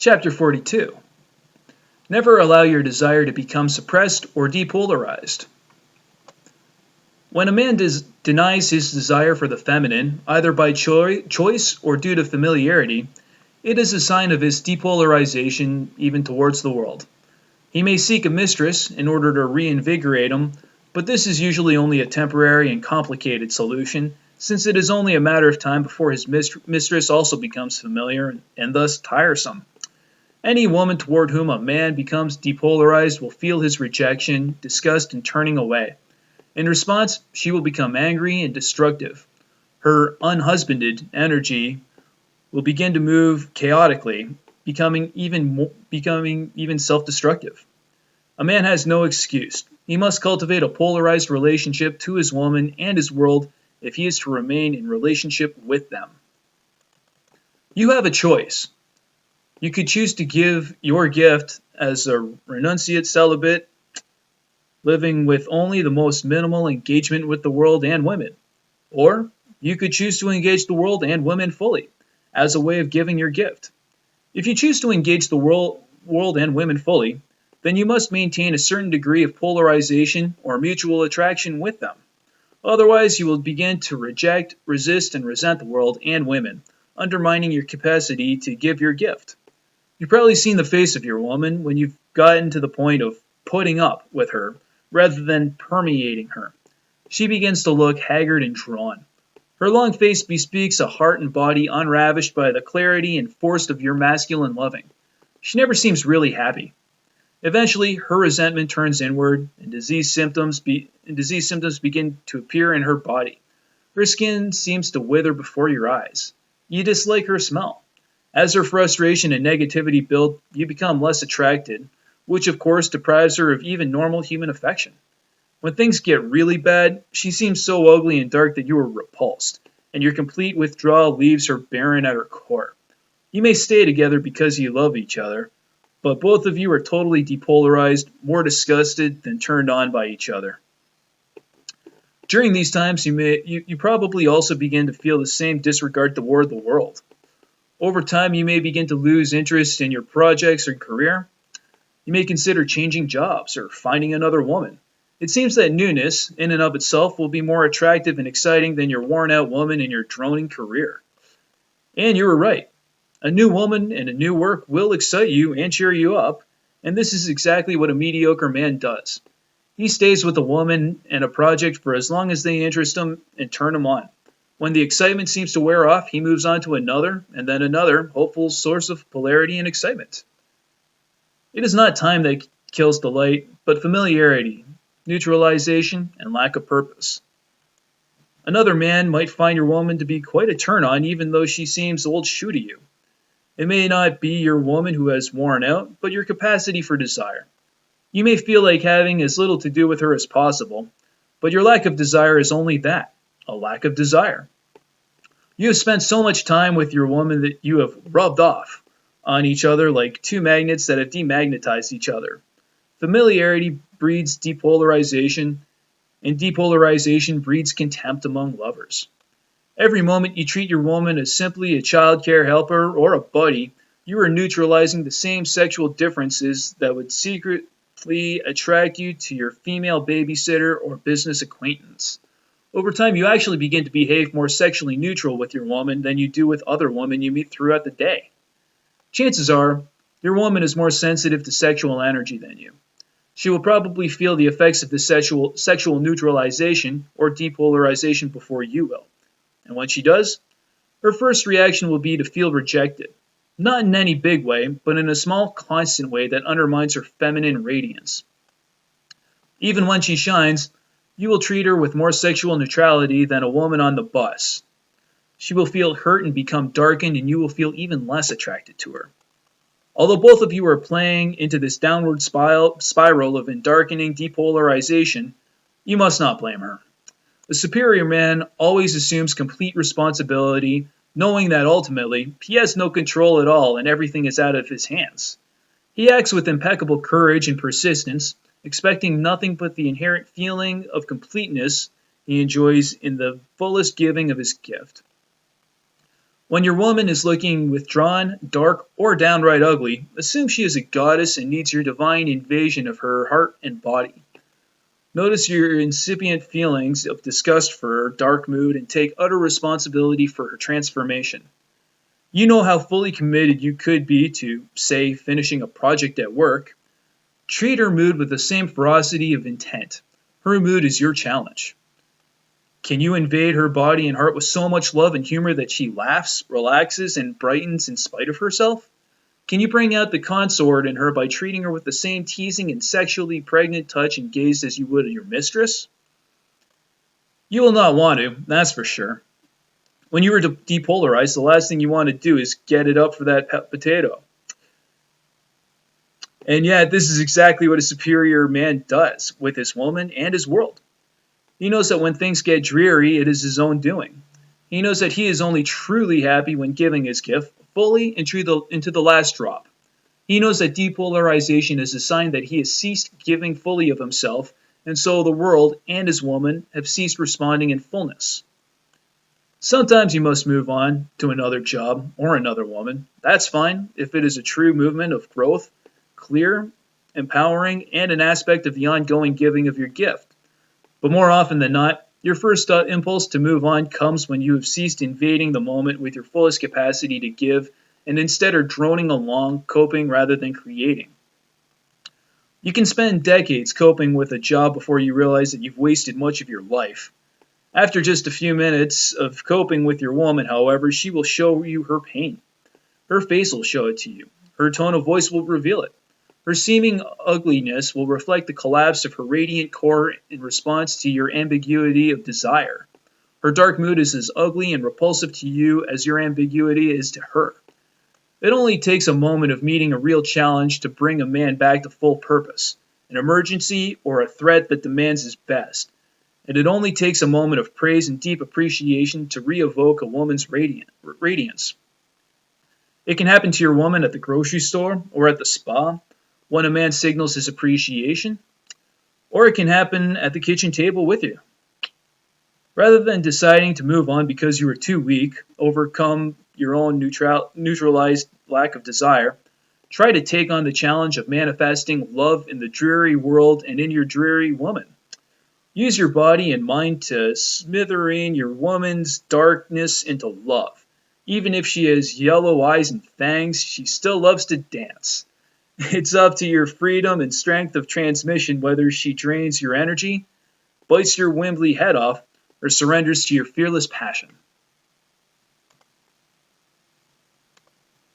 Chapter 42. Never allow your desire to become suppressed or depolarized. When a man denies his desire for the feminine, either by choice or due to familiarity, it is a sign of his depolarization even towards the world. He may seek a mistress in order to reinvigorate him, but this is usually only a temporary and complicated solution, since it is only a matter of time before his mistress also becomes familiar and thus tiresome. Any woman toward whom a man becomes depolarized will feel his rejection, disgust, and turning away. In response, she will become angry and destructive. Her unhusbanded energy will begin to move chaotically, becoming even self-destructive. A man has no excuse. He must cultivate a polarized relationship to his woman and his world if he is to remain in relationship with them. You have a choice. You could choose to give your gift as a renunciate celibate, living with only the most minimal engagement with the world and women. Or you could choose to engage the world and women fully, as a way of giving your gift. If you choose to engage the world and women fully, then you must maintain a certain degree of polarization or mutual attraction with them. Otherwise, you will begin to reject, resist, and resent the world and women, undermining your capacity to give your gift. You've probably seen the face of your woman when you've gotten to the point of putting up with her rather than permeating her. She begins to look haggard and drawn. Her long face bespeaks a heart and body unravished by the clarity and force of your masculine loving. She never seems really happy. Eventually, her resentment turns inward, and disease symptoms begin to appear in her body. Her skin seems to wither before your eyes. You dislike her smell. As her frustration and negativity build, you become less attracted, which of course deprives her of even normal human affection. When things get really bad, she seems so ugly and dark that you are repulsed, and your complete withdrawal leaves her barren at her core. You may stay together because you love each other, but both of you are totally depolarized, more disgusted than turned on by each other. During these times, you probably also begin to feel the same disregard toward the world. Over time, you may begin to lose interest in your projects or career. You may consider changing jobs or finding another woman. It seems that newness, in and of itself, will be more attractive and exciting than your worn-out woman in your droning career. And you were right. A new woman and a new work will excite you and cheer you up, and this is exactly what a mediocre man does. He stays with a woman and a project for as long as they interest him and turn him on. When the excitement seems to wear off, he moves on to another, and then another, hopeful source of polarity and excitement. It is not time that kills delight, but familiarity, neutralization, and lack of purpose. Another man might find your woman to be quite a turn-on even though she seems old shoe to you. It may not be your woman who has worn out, but your capacity for desire. You may feel like having as little to do with her as possible, but your lack of desire is only that, a lack of desire. You have spent so much time with your woman that you have rubbed off on each other like two magnets that have demagnetized each other. Familiarity breeds depolarization, and depolarization breeds contempt among lovers. Every moment you treat your woman as simply a childcare helper or a buddy, you are neutralizing the same sexual differences that would secretly attract you to your female babysitter or business acquaintance. Over time, you actually begin to behave more sexually neutral with your woman than you do with other women you meet throughout the day. Chances are, your woman is more sensitive to sexual energy than you. She will probably feel the effects of this sexual neutralization or depolarization before you will. And when she does, her first reaction will be to feel rejected. Not in any big way, but in a small, constant way that undermines her feminine radiance. Even when she shines, you will treat her with more sexual neutrality than a woman on the bus. She will feel hurt and become darkened, and you will feel even less attracted to her. Although both of you are playing into this downward spiral of darkening depolarization, you must not blame her. A superior man always assumes complete responsibility, knowing that ultimately he has no control at all and everything is out of his hands. He acts with impeccable courage and persistence, expecting nothing but the inherent feeling of completeness he enjoys in the fullest giving of his gift. When your woman is looking withdrawn, dark, or downright ugly, assume she is a goddess and needs your divine invasion of her heart and body. Notice your incipient feelings of disgust for her dark mood and take utter responsibility for her transformation. You know how fully committed you could be to, say, finishing a project at work. Treat her mood with the same ferocity of intent. Her mood is your challenge. Can you invade her body and heart with so much love and humor that she laughs, relaxes, and brightens in spite of herself? Can you bring out the consort in her by treating her with the same teasing and sexually pregnant touch and gaze as you would your mistress? You will not want to, that's for sure. When you are depolarized, the last thing you want to do is get it up for that potato. And yet, this is exactly what a superior man does with his woman and his world. He knows that when things get dreary, it is his own doing. He knows that he is only truly happy when giving his gift fully into the last drop. He knows that depolarization is a sign that he has ceased giving fully of himself, and so the world and his woman have ceased responding in fullness. Sometimes you must move on to another job or another woman. That's fine if it is a true movement of growth, clear, empowering, and an aspect of the ongoing giving of your gift. But more often than not, your first impulse to move on comes when you have ceased invading the moment with your fullest capacity to give and instead are droning along, coping rather than creating. You can spend decades coping with a job before you realize that you've wasted much of your life. After just a few minutes of coping with your woman, however, she will show you her pain. Her face will show it to you. Her tone of voice will reveal it. Her seeming ugliness will reflect the collapse of her radiant core in response to your ambiguity of desire. Her dark mood is as ugly and repulsive to you as your ambiguity is to her. It only takes a moment of meeting a real challenge to bring a man back to full purpose, an emergency or a threat that demands his best. And it only takes a moment of praise and deep appreciation to re-evoke a woman's radiance. It can happen to your woman at the grocery store or at the spa, when a man signals his appreciation, or it can happen at the kitchen table with you. Rather than deciding to move on because you are too weak, overcome your own neutralized lack of desire, try to take on the challenge of manifesting love in the dreary world and in your dreary woman. Use your body and mind to smithereen your woman's darkness into love. Even if she has yellow eyes and fangs, she still loves to dance. It's up to your freedom and strength of transmission whether she drains your energy, bites your Wembley head off, or surrenders to your fearless passion.